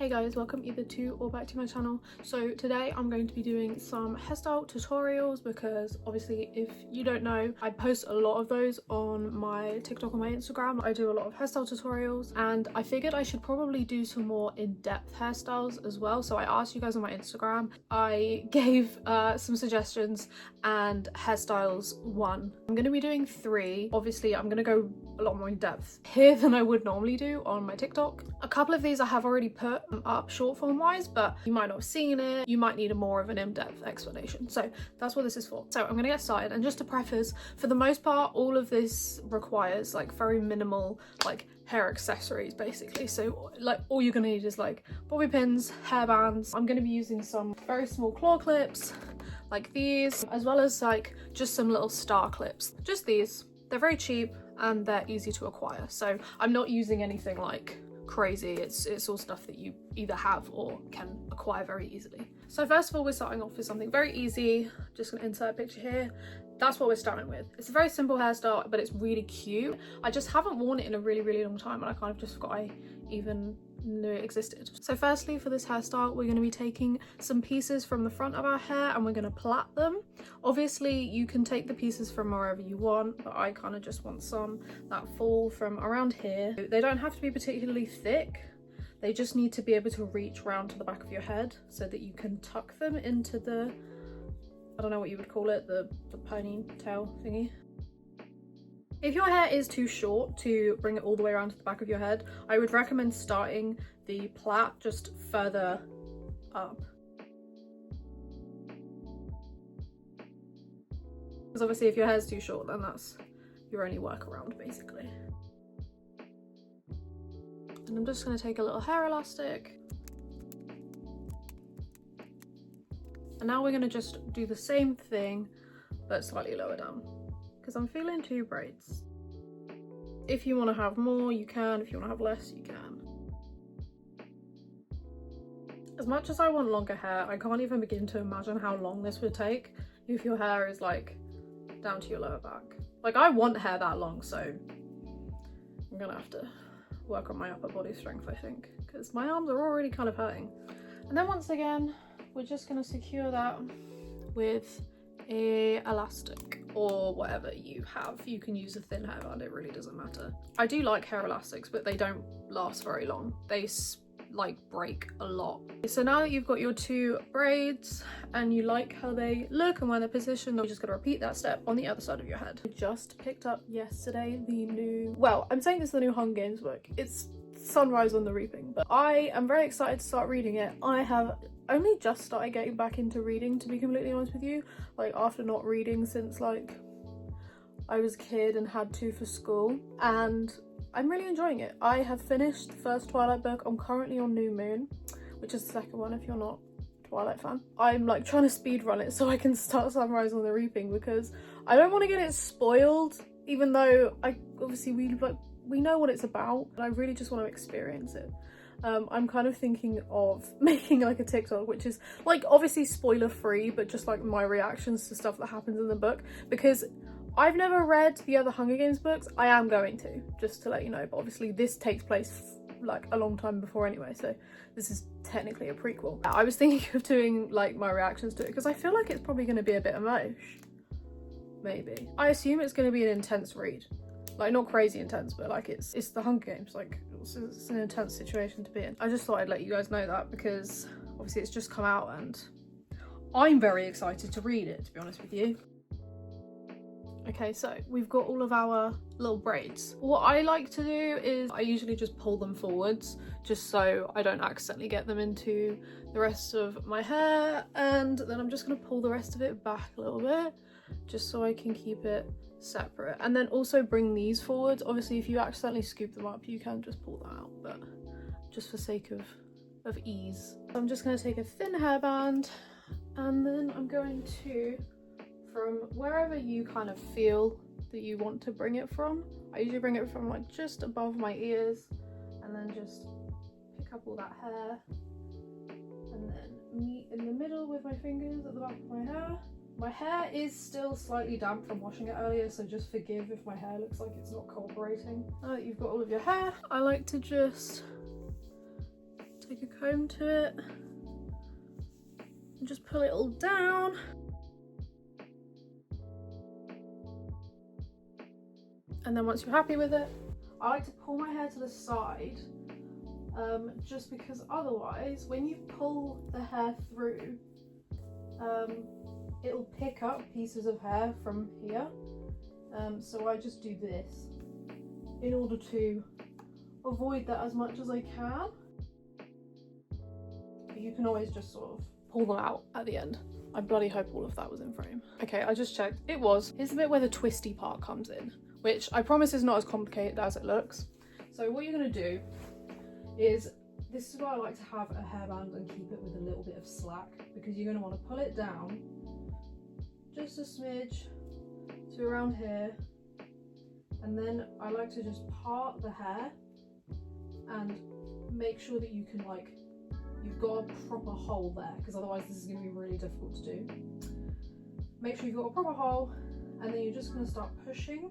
Hey guys, welcome either to or back to my channel. So today I'm going to be doing some hairstyle tutorials because obviously if you don't know, I post a lot of those on my TikTok and my Instagram. I do a lot of hairstyle tutorials and I figured I should probably do some more in-depth hairstyles as well. So I asked you guys on my Instagram, I gave some suggestions and hairstyles won. I'm going to be doing 3. Obviously I'm going to go a lot more in depth here than I would normally do on my TikTok. A couple of these I have already put up short form wise, but you might not have seen it. You might need a more of an in-depth explanation. So that's what this is for. So I'm gonna get started, and just to preface, for the most part all of this requires like very minimal like hair accessories basically. So like all you're gonna need is like bobby pins, hair bands. I'm gonna be using some very small claw clips like these, as well as like just some little star clips. Just these. They're very cheap and they're easy to acquire. So I'm not using anything like crazy. It's all stuff that you either have or can acquire very easily. So first of all, we're starting off with something very easy. Just gonna insert a picture here. That's what we're starting with. It's a very simple hairstyle, but it's really cute. I just haven't worn it in a really long time, and I kind of just forgot I even knew it existed. So firstly, for this hairstyle, we're going to be taking some pieces from the front of our hair and we're going to plait them. Obviously you can take the pieces from wherever you want, but I kind of just want some that fall from around here. They don't have to be particularly thick, they just need to be able to reach round to the back of your head so that you can tuck them into the, I don't know what you would call it, the ponytail thingy. If your hair is too short to bring it all the way around to the back of your head, I would recommend starting the plait just further up. Because obviously if your hair's too short, then that's your only workaround basically. And I'm just going to take a little hair elastic. And now we're going to just do the same thing, but slightly lower down. Because I'm feeling 2 braids. If you want to have more, you can. If you want to have less, you can. As much as I want longer hair, I can't even begin to imagine how long this would take if your hair is like down to your lower back. Like I want hair that long, so I'm gonna have to work on my upper body strength, I think, because my arms are already kind of hurting. And then once again, we're just gonna secure that with a elastic or whatever you have. You can use a thin hairband, it really doesn't matter. I do like hair elastics, but they don't last very long. They like break a lot. So now that you've got your 2 braids and you like how they look and where they're positioned, you're just going to repeat that step on the other side of your head. I just picked up yesterday the new, well, I'm saying it's the new Hunger Games book. It's Sunrise on the Reaping, but I am very excited to start reading it. I have only just started getting back into reading, to be completely honest with you, like after not reading since like I was a kid and had to for school, and I'm really enjoying it. I have finished the first Twilight book. I'm currently on New Moon, which is the second one if you're not a Twilight fan. I'm like trying to speed run it so I can start Sunrise on the Reaping because I don't want to get it spoiled, even though obviously we know what it's about, and I really just want to experience it. I'm kind of thinking of making like a TikTok which is like obviously spoiler free, but just like my reactions to stuff that happens in the book, because I've never read the other Hunger Games books. I am going to, just to let you know, but obviously this takes place like a long time before anyway, so this is technically a prequel. I was thinking of doing like my reactions to it because I feel like it's probably going to be a bit emosh. Maybe. I assume it's going to be an intense read. Like not crazy intense, but like it's the Hunger Games, like it's an intense situation to be in. I just thought I'd let you guys know that because obviously it's just come out and I'm very excited to read it, to be honest with you. Okay, so we've got all of our little braids. What I like to do is I usually just pull them forwards just so I don't accidentally get them into the rest of my hair, and then I'm just going to pull the rest of it back a little bit just so I can keep it separate, and then also bring these forwards. Obviously if you accidentally scoop them up you can just pull them out, but just for sake of ease. I'm just going to take a thin hairband, and then I'm going to, from wherever you kind of feel that you want to bring it from, I usually bring it from like just above my ears, and then just pick up all that hair and then meet in the middle with my fingers at the back of my hair. My hair is still slightly damp from washing it earlier, so just forgive if my hair looks like it's not cooperating. Now that you've got all of your hair, I like to just take a comb to it and just pull it all down. And then once you're happy with it, I like to pull my hair to the side, just because otherwise when you pull the hair through, it'll pick up pieces of hair from here. So I just do this in order to avoid that as much as I can. But you can always just sort of pull them out at the end. I bloody hope all of that was in frame. Okay, I just checked. It was. Here's the bit where the twisty part comes in, which I promise is not as complicated as it looks. So what you're going to do is, this is why I like to have a hairband and keep it with a little bit of slack, because you're going to want to pull it down just a smidge to around here, and then I like to just part the hair and make sure that you can, like, you've got a proper hole there, because otherwise this is going to be really difficult to do. Make sure you've got a proper hole, and then you're just going to start pushing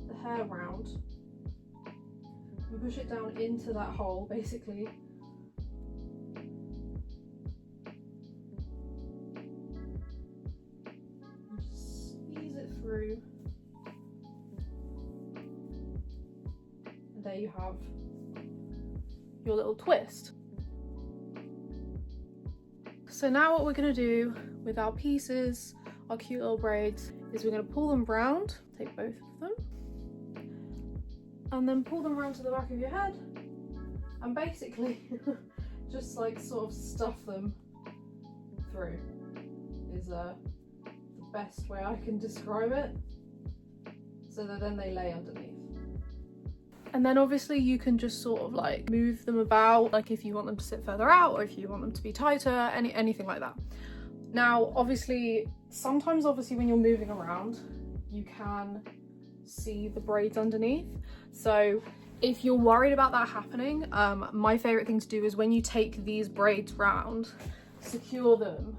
the hair around and push it down into that hole, basically. And just squeeze it through. And there you have your little twist. So now what we're going to do with our pieces, our cute little braids, is we're going to pull them round, take both of them, and then pull them around to the back of your head, and basically just like sort of stuff them through is the best way I can describe it, so that then they lay underneath. And then obviously you can just sort of like move them about, like if you want them to sit further out or if you want them to be tighter, anything like that. Now obviously, sometimes when you're moving around, you can see the braids underneath. So if you're worried about that happening, my favourite thing to do is when you take these braids round, secure them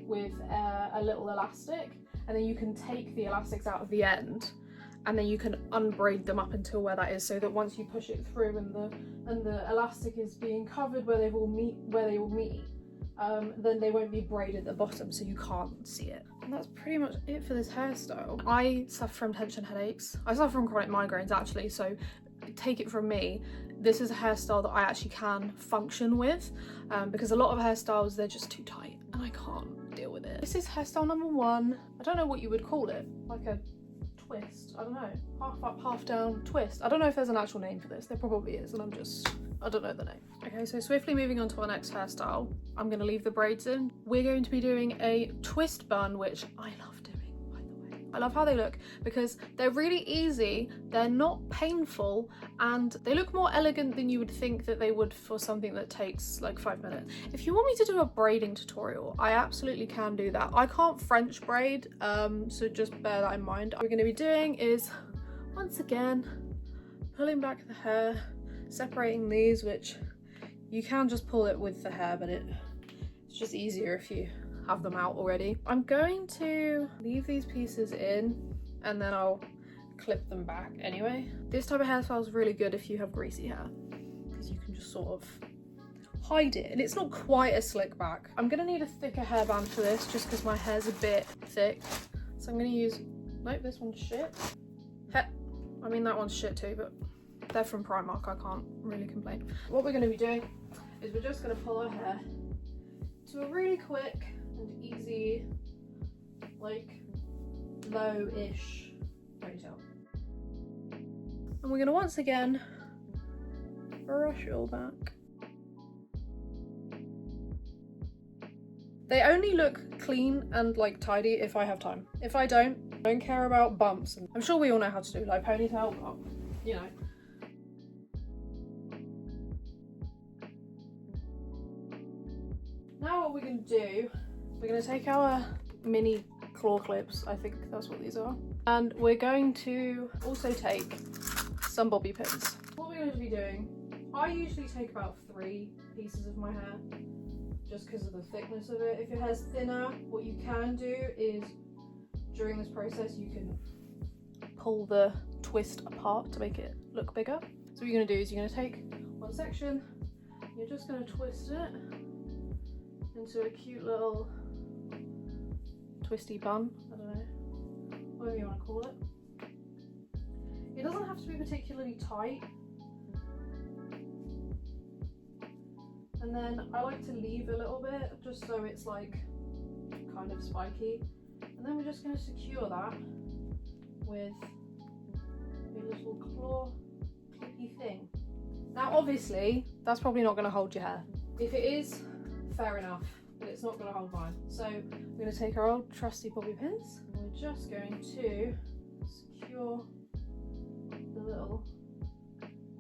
with a little elastic, and then you can take the elastics out of the end, and then you can unbraid them up until where that is, so that once you push it through and the elastic is being covered where they will meet, then they won't be braided at the bottom, so you can't see it. And that's pretty much it for this hairstyle. I suffer from tension headaches. I suffer from chronic migraines actually, so take it from me, this is a hairstyle that I actually can function with, because a lot of hairstyles, they're just too tight and I can't deal with it. This is hairstyle number 1. I don't know what you would call it, like a twist, I don't know, half up, half down twist. I don't know if there's an actual name for this, there probably is, and I don't know the name. Okay, so swiftly moving on to our next hairstyle, I'm going to leave the braids in. We're going to be doing a twist bun, which I love doing, by the way. I love how they look because they're really easy, they're not painful, and they look more elegant than you would think that they would for something that takes like 5 minutes. If you want me to do a braiding tutorial, I absolutely can do that. I can't French braid, so just bear that in mind. What we're going to be doing is, once again, pulling back the hair, separating these, which you can just pull it with the hair, but it's just easier if you have them out already. I'm going to leave these pieces in and then I'll clip them back anyway. This type of hairstyle is really good if you have greasy hair, because you can just sort of hide it, and it's not quite a slick back. I'm gonna need a thicker hairband for this just because my hair's a bit thick, so I'm gonna use, nope, this one's shit. I mean that one's shit too, but they're from Primark, I can't really complain. What we're going to be doing is we're just going to pull our hair to a really quick and easy, like, low-ish ponytail. And we're going to once again brush it all back. They only look clean and like tidy if I have time. If I don't care about bumps. And I'm sure we all know how to do like ponytail, but you know. Now what we're going to do, we're going to take our mini claw clips, I think that's what these are, and we're going to also take some bobby pins. What we're going to be doing, I usually take about 3 pieces of my hair, just because of the thickness of it. If your hair's thinner, what you can do is, during this process, you can pull the twist apart to make it look bigger. So what you're going to do is you're going to take one section, you're you're just going to twist it into a cute little twisty bun. I don't know, whatever you want to call it. It doesn't have to be particularly tight. And then I like to leave a little bit just so it's like kind of spiky. And then we're just going to secure that with a little claw clippy thing. Now obviously that's probably not going to hold your hair. If it is, fair enough, but it's not going to hold mine. So we're going to take our old trusty bobby pins and we're just going to secure the little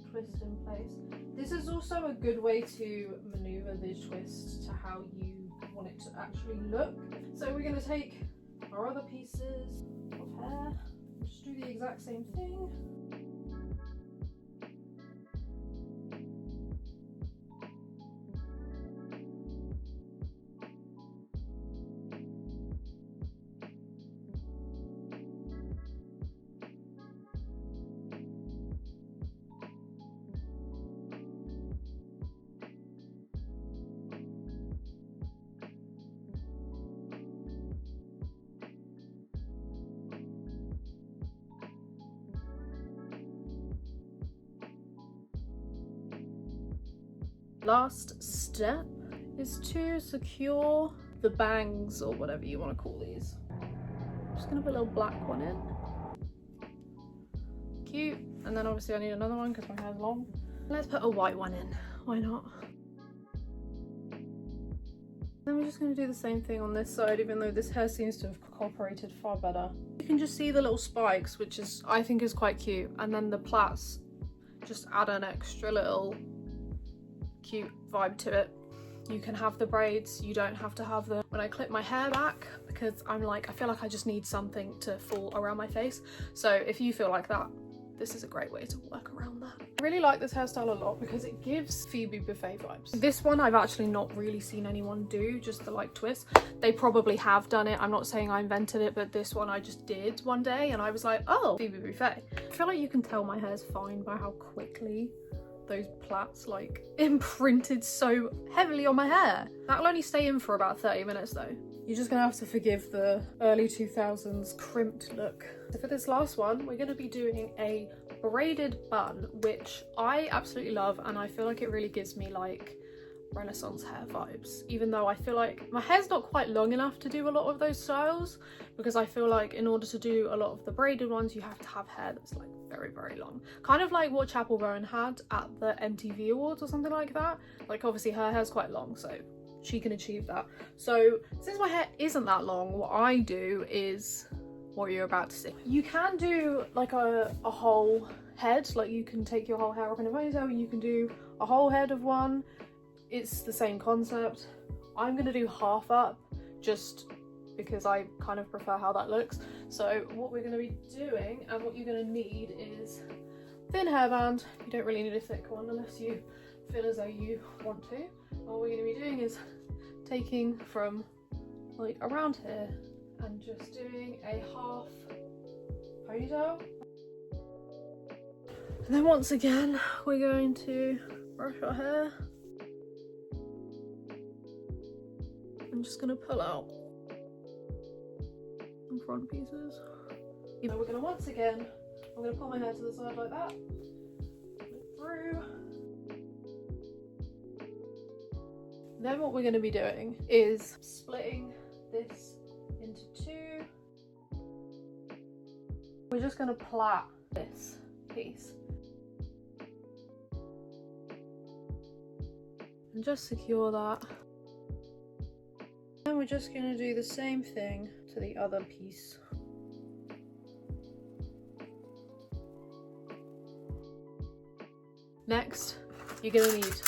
twist in place. This is also a good way to maneuver the twist to how you want it to actually look. So we're going to take our other pieces of hair, just do the exact same thing. Last step is to secure the bangs, or whatever you want to call these. I'm just gonna put a little black one in. Cute. And then obviously I need another one because my hair's long. Let's put a white one in. Why not? Then we're just going to do the same thing on this side, even though this hair seems to have cooperated far better. You can just see the little spikes, which is, I think, is quite cute. And then the plaits just add an extra little cute vibe to it. You can have the braids, you don't have to have them. When I clip my hair back, because I'm like, I feel like I just need something to fall around my face. So if you feel like that, this is a great way to work around that. I really like this hairstyle a lot because it gives Phoebe Buffet vibes. This one I've actually not really seen anyone do, just the like twist. They probably have done it. I'm not saying I invented it, but this one I just did one day and I was like, oh, Phoebe Buffet. I feel like you can tell my hair's fine by how quickly those plaits like imprinted so heavily on my hair. That'll only stay in for about 30 minutes though. You're just gonna have to forgive the early 2000s crimped look. So for this last one, we're gonna be doing a braided bun, which I absolutely love, and I feel like it really gives me like Renaissance hair vibes, even though I feel like my hair's not quite long enough to do a lot of those styles, because I feel like in order to do a lot of the braided ones you have to have hair that's like very, very long, kind of like what Chapel Rowan had at the MTV Awards or something like that. Like obviously her hair's quite long, so she can achieve that. So since my hair isn't that long, what I do is what you're about to see. You can do like a whole head, like you can take your whole hair up in a ponytail, you can do a whole head of one. It's the same concept. I'm gonna do half up just because I kind of prefer how that looks. So what we're gonna be doing and what you're gonna need is thin hairband. You don't really need a thick one unless you feel as though you want to. What we're gonna be doing is taking from like around here and just doing a half ponytail. And then once again, we're going to brush our hair. I'm just gonna pull out some front pieces. So we're gonna once again, I'm gonna pull my hair to the side like that, through. Then what we're gonna be doing is splitting this into two. We're just gonna plait this piece. And just secure that. Then we're just going to do the same thing to the other piece. Next, you're going to need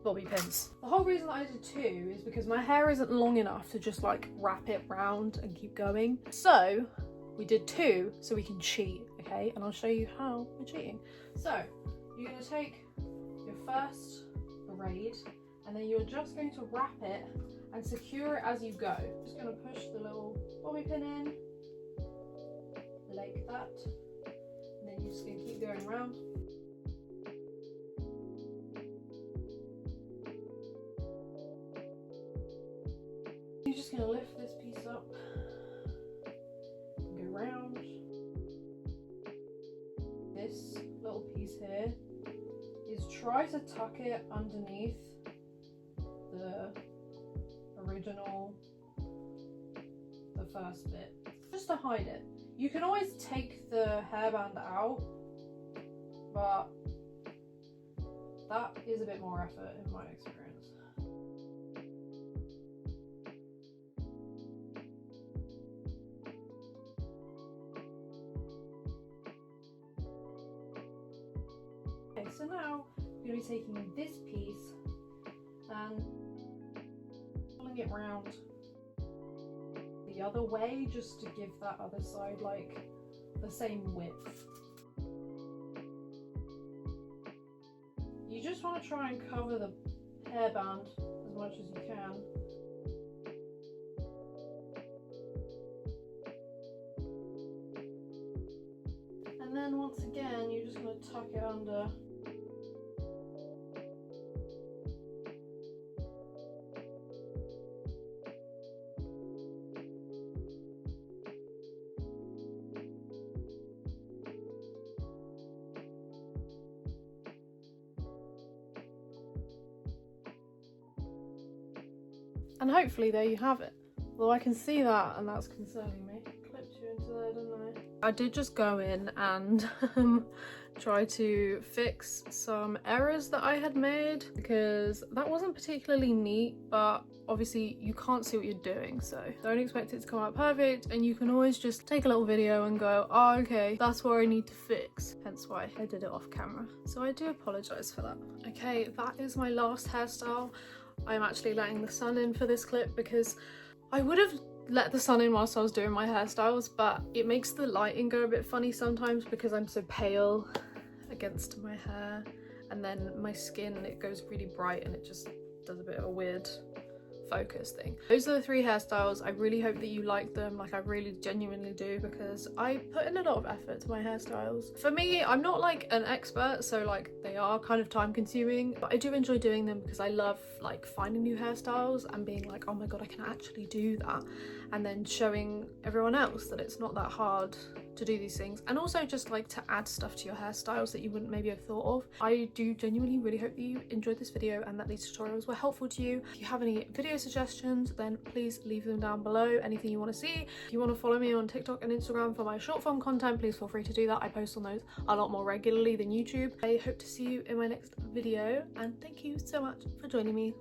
bobby pins. The whole reason that I did two is because my hair isn't long enough to just like wrap it round and keep going. So we did two so we can cheat, okay? And I'll show you how we're cheating. So you're going to take your first braid and then you're just going to wrap it and secure it as you go. Just going to push the little bobby pin in like that, and then you're just going to keep going around. gonna lift this piece up, go round. This little piece here is try to tuck it underneath the original, the first bit, just to hide it. You can always take the hairband out, but that is a bit more effort in my experience. Okay, so now I'm going to be taking this piece and pulling it round the other way just to give that other side like the same width. You just want to try and cover the hairband as much as you can. And then once again, you're just going to tuck it under. And hopefully there you have it. Although I can see that and that's concerning me. Clipped you into there, didn't I? I did just go in and try to fix some errors that I had made because that wasn't particularly neat, but obviously you can't see what you're doing, so don't expect it to come out perfect, and you can always just take a little video and go, oh okay, that's where I need to fix, hence why I did it off camera. So I do apologise for that. Okay, that is my last hairstyle. I'm actually letting the sun in for this clip because I would have let the sun in whilst I was doing my hairstyles, but it makes the lighting go a bit funny sometimes because I'm so pale against my hair, and then my skin, it goes really bright and it just does a bit of a weird focus thing. Those are the 3 hairstyles. I really hope that you like them, like I really genuinely do, because I put in a lot of effort to my hairstyles. For me, I'm not like an expert, so like they are kind of time consuming, but I do enjoy doing them because I love like finding new hairstyles and being like, oh my god, I can actually do that, and then showing everyone else that it's not that hard to do these things, and also just like to add stuff to your hairstyles that you wouldn't maybe have thought of. I do genuinely really hope that you enjoyed this video and that these tutorials were helpful to you. If you have any video suggestions, then please leave them down below. Anything you want to see. If you want to follow me on TikTok and Instagram for my short form content, please feel free to do that. I post on those a lot more regularly than YouTube. I hope to see you in my next video, and thank you so much for joining me.